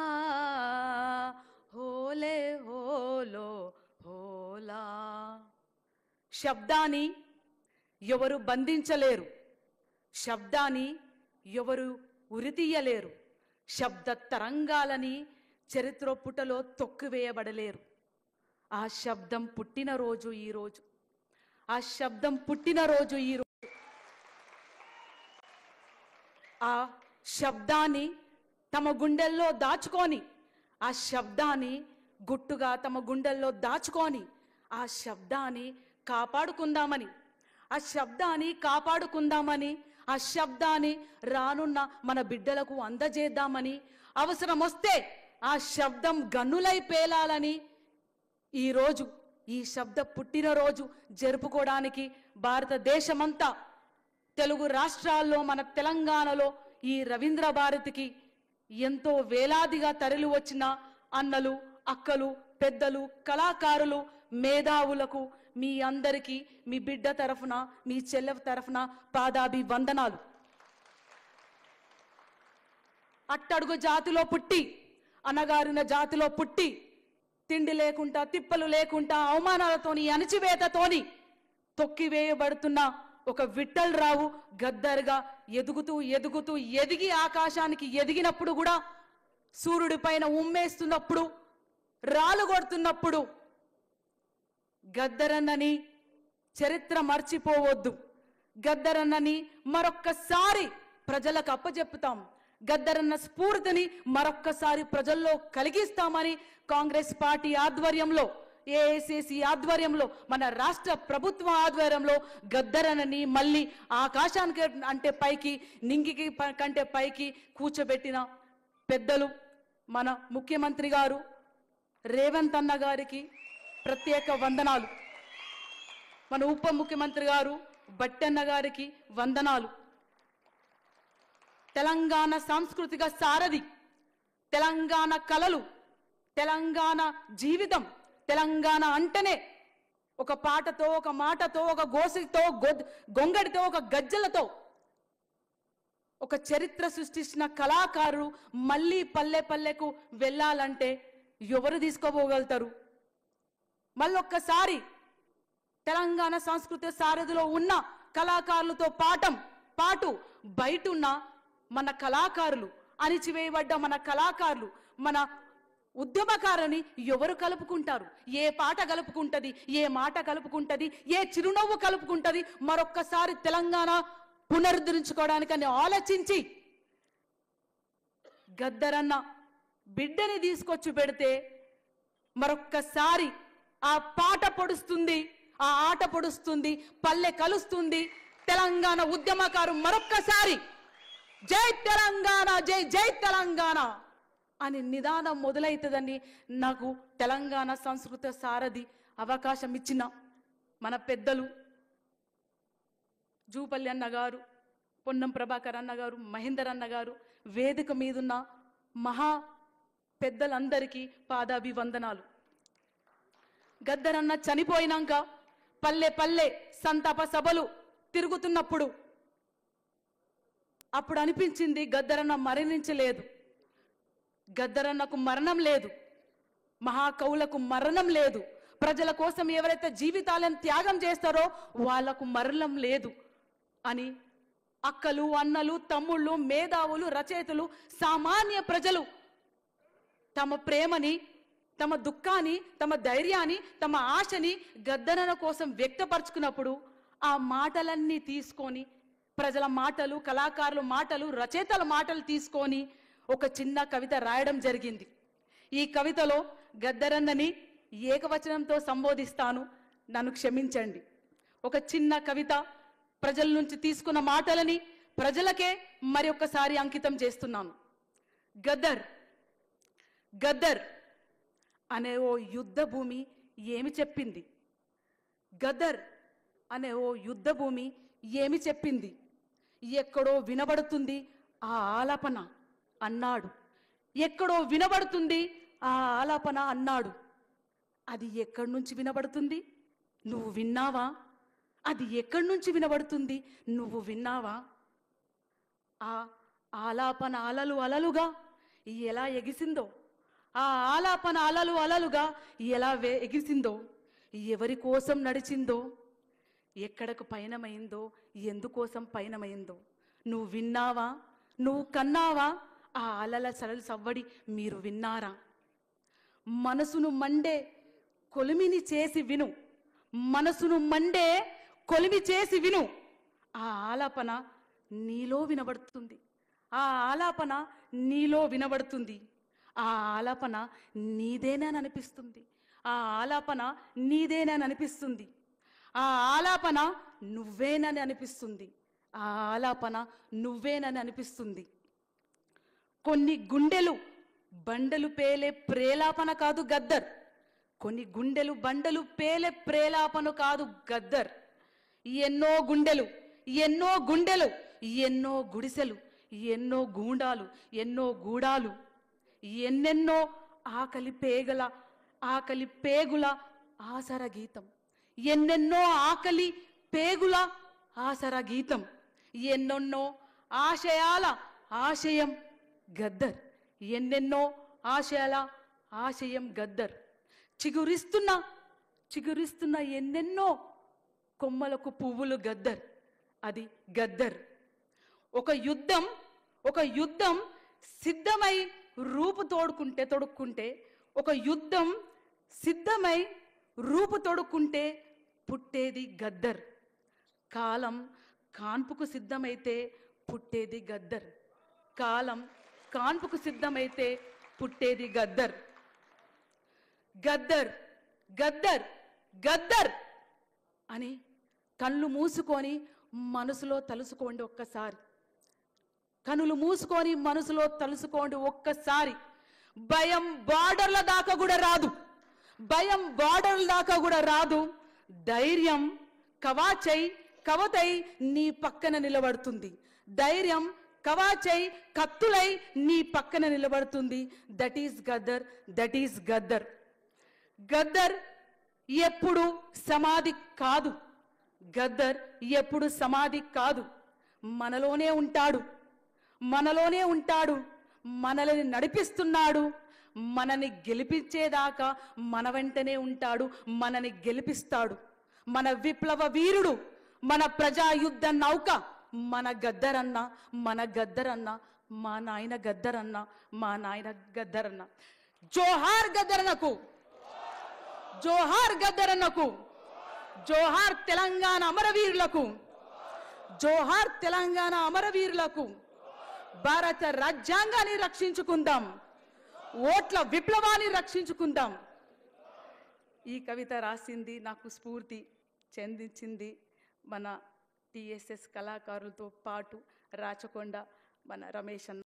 ఆ హోలే హోలో హోలా. శబ్దాన్ని ఎవరు బంధించలేరు, శబ్దాన్ని ఎవరు ఉరితీయలేరు, శబ్ద తరంగాలని చరిత్ర పుటలో తొక్కివేయబడలేరు. ఆ శబ్దం పుట్టినరోజు ఈరోజు, ఆ శబ్దం పుట్టినరోజు ఈరోజు. ఆ శబ్దాన్ని తమ గుండెల్లో దాచుకొని, ఆ శబ్దాన్ని గుట్టుగా తమ గుండెల్లో దాచుకొని ఆ శబ్దాన్ని కాపాడుకుందామని, ఆ శబ్దాన్ని కాపాడుకుందామని, ఆ శబ్దాన్ని రానున్న మన బిడ్డలకు అందజేద్దామని, అవసరం వస్తే ఆ శబ్దం గన్నులై పేలాలని ఈరోజు ఈ శబ్ద పుట్టినరోజు జరుపుకోవడానికి భారతదేశమంతా, తెలుగు రాష్ట్రాల్లో, మన తెలంగాణలో ఈ రవీంద్ర భారతికి ఎంతో వేలాదిగా తరలి వచ్చిన అన్నలు, అక్కలు, పెద్దలు, కళాకారులు, మేధావులకు మీ అందరికీ మీ బిడ్డ తరఫున, మీ చెల్లె తరఫున పాదాభివందనాలు. అట్టడుగు జాతిలో పుట్టి, అనగారిన జాతిలో పుట్టి, తిండి లేకుండా, తిప్పలు లేకుండా, అవమానాలతోని, అణచివేతతోని తొక్కివేయబడుతున్న ఒక విఠల్ రావు గద్దర్గా ఎదుగుతూ ఎదుగుతూ ఎదిగి ఆకాశానికి ఎదిగినప్పుడు కూడా, సూర్యుడి పైన ఉమ్మేస్తున్నప్పుడు, రాళ్ళు కొడుతున్నప్పుడు గద్దరన్నని చరిత్ర మర్చిపోవద్దు. గద్దరన్నని మరొక్కసారి ప్రజలకు అప్పచెప్పుతాం. గద్దరన్న స్ఫూర్తిని మరొక్కసారి ప్రజల్లో కలిగిస్తామని కాంగ్రెస్ పార్టీ ఆధ్వర్యంలో, ఏఐసిసి ఆధ్వర్యంలో, మన రాష్ట్ర ప్రభుత్వ ఆధ్వర్యంలో గద్దరన్నని మళ్ళీ ఆకాశానికి అంటే పైకి, నింగికి కంటే పైకి కూర్చోబెట్టిన పెద్దలు మన ముఖ్యమంత్రి గారు రేవంత్ అన్న గారికి ప్రత్యేక వందనాలు. మన ఉప ముఖ్యమంత్రి గారు బట్టన్న గారికి వందనాలు. తెలంగాణ సాంస్కృతిక సారథి, తెలంగాణ కళలు, తెలంగాణ జీవితం, తెలంగాణ అంటేనే ఒక పాటతో, ఒక మాటతో, ఒక గోసితో, గొంగడితో, ఒక గజ్జలతో ఒక చరిత్ర సృష్టించిన కళాకారులు మళ్ళీ పల్లె పల్లెకు వెళ్ళాలంటే ఎవరు తీసుకోపోగలుగుతారు? మళ్ళొక్కసారి తెలంగాణ సంస్కృతి సారథిలో ఉన్న కళాకారులతో పాటు బయటున్న మన కళాకారులు, అణిచివేయబడ్డ మన కళాకారులు, మన ఉద్యమకారుని ఎవరు కలుపుకుంటారు? ఏ పాట కలుపుకుంటది? ఏ మాట కలుపుకుంటది? ఏ చిరునవ్వు కలుపుకుంటది? మరొక్కసారి తెలంగాణ పునరుద్ధరించుకోవడానికని ఆలోచించి గద్దరన్న బిడ్డని తీసుకొచ్చి పెడితే మరొక్కసారి ఆ పాట పొడుస్తుంది, ఆ ఆట పొడుస్తుంది, పల్లె కలుస్తుంది. తెలంగాణ ఉద్యమకారు మరొక్కసారి జై తెలంగాణ, జై జై తెలంగాణ అని నిదానం మొదలవుతుందని నాకు తెలంగాణ సంస్కృత సారథి అవకాశం ఇచ్చిన మన పెద్దలు జూపల్లి అన్న గారు, పొన్నం ప్రభాకర్ అన్న గారు, మహేందర్ అన్న గారు, వేదిక మీదున్న మహా పెద్దలందరికీ పాదాభివందనాలు. గద్దరన్న చనిపోయినాక పల్లె పల్లె సంతాప సభలు తిరుగుతున్నప్పుడు అప్పుడు అనిపించింది గద్దరన్న మరణించలేదు, గద్దరన్నకు మరణం లేదు, మహాకవులకు మరణం లేదు, ప్రజల కోసం ఎవరైతే జీవితాలను త్యాగం చేస్తారో వాళ్లకు మరణం లేదు అని అక్కలు, అన్నలు, తమ్ముళ్ళు, మేధావులు, రచయితలు, సామాన్య ప్రజలు తమ ప్రేమని, తమ దుఃఖాన్ని, తమ ధైర్యాన్ని, తమ ఆశని గద్దరన్న కోసం వ్యక్తపరుచుకున్నప్పుడు ఆ మాటలన్నీ తీసుకొని, ప్రజల మాటలు, కళాకారుల మాటలు, రచయితల మాటలు తీసుకొని ఒక చిన్న కవిత రాయడం జరిగింది. ఈ కవితలో గద్దరన్నని ఏకవచనంతో సంబోధిస్తాను, నన్ను క్షమించండి. ఒక చిన్న కవిత, ప్రజల నుంచి తీసుకున్న మాటలని ప్రజలకే మరి ఒక్కసారి అంకితం చేస్తున్నాను. గద్దర్ గద్దర్ అనే ఓ యుద్ధ భూమి ఏమి చెప్పింది? గద్దర్ అనే ఓ యుద్ధ భూమి ఏమి చెప్పింది? ఎక్కడో వినబడుతుంది ఆ ఆలాపన అన్నాడు, ఎక్కడో వినబడుతుంది ఆ ఆలాపన అన్నాడు. అది ఎక్కడి నుంచి వినబడుతుంది? నువ్వు విన్నావా? అది ఎక్కడి నుంచి వినబడుతుంది? నువ్వు విన్నావా? ఆ ఆలాపన అలలు అలలుగా ఎలా ఎగిసిందో, ఆ ఆలాపన అలలు అలలుగా ఎలా ఎగిసిందో, ఎవరి కోసం నడిచిందో, ఎక్కడకు పయనమైందో, ఎందుకోసం పయనమైందో నువ్వు విన్నావా? నువ్వు కన్నావా? ఆ అలల సరళ సవ్వడి మీరు విన్నారా? మనసును మండే కొలిమిని చేసి విను, మనసును మండే కొలిమి చేసి విను. ఆ ఆలాపన నీలో వినబడుతుంది, ఆ ఆలాపన నీలో వినబడుతుంది. ఆ ఆలాపన నీదేనని అనిపిస్తుంది, ఆ ఆలాపన నీదేనని అనిపిస్తుంది, ఆ ఆలాపన నువ్వేనని అనిపిస్తుంది, ఆ ఆలాపన నువ్వేనని అనిపిస్తుంది. కొన్ని గుండెలు బండలు పేలే ప్రేలాపన కాదు గద్దర్, కొన్ని గుండెలు బండలు పేలే ప్రేలాపన కాదు గద్దర్. ఎన్నో గుండెలు, ఎన్నో గుండెలు, ఎన్నో గుడిసెలు, ఎన్నో గూండాలు, ఎన్నో గూడాలు, ఎన్నెన్నో ఆకలి పేగుల ఆసర గీతం, ఎన్నెన్నో ఆకలి పేగుల ఆసర గీతం, ఎన్నెన్నో ఆశయాల ఆశయం గద్దర్, ఎన్నెన్నో ఆశయాల ఆశయం గద్దర్. చిగురిస్తున్న ఎన్నెన్నో కొమ్మలకు పువ్వులు గద్దర్, అది గద్దర్. ఒక యుద్ధం సిద్ధమై రూపు తొడుక్కుంటే, ఒక యుద్ధం సిద్ధమై రూపు తొడుక్కుంటే పుట్టేది గద్దర్. కాలం కాన్పుకు సిద్ధమైతే పుట్టేది గద్దర్, కాలం కాన్పుకు సిద్ధమైతే పుట్టేది గద్దర్. గద్దర్ గద్దర్ గద్దర్ అని కళ్ళు మూసుకొని మనసులో తలుసుకోండి ఒక్కసారి, కనులు మూసుకొని మనసులో తలుసుకోండి ఒక్కసారి. భయం బార్డర్ల దాకా కూడా రాదు, భయం బార్డర్ల దాకా కూడా రాదు. ధైర్యం కవతై నీ పక్కన నిలబడుతుంది, ధైర్యం కవాచై కత్తులై నీ పక్కన నిలబడుతుంది. That is Gaddar, that is Gaddar. Gaddar ఎప్పుడు సమాధి కాదు, గద్దర్ ఎప్పుడు సమాధి కాదు. మనలోనే ఉంటాడు, మనలోనే ఉంటాడు, మనల్ని నడిపిస్తున్నాడు. మనని గెలిపించేదాకా మన వెంటనే ఉంటాడు, మనని గెలిపిస్తాడు. మన విప్లవ వీరుడు, మన ప్రజాయుద్ధ నౌక మన గద్దరన్న, మన గద్దరన్న, మా నాయన గద్దరన్న, మా నాయన గద్దరన్న. జోహార్ గద్దరన్నకు, జోహార్ గద్దరన్నకు, జోహార్ తెలంగాణ అమరవీరులకు, జోహార్ తెలంగాణ అమరవీరులకు. భారత రాజ్యాంగాన్ని రక్షించుకుందాం, ఓట్ల విప్లవాన్ని రక్షించుకుందాం. ఈ కవిత రాసింది, నాకు స్ఫూర్తి చెందించింది మన టిఎస్ఎస్ కళాకారులతో పాటు రాచకొండ మన రమేష్ అన్న.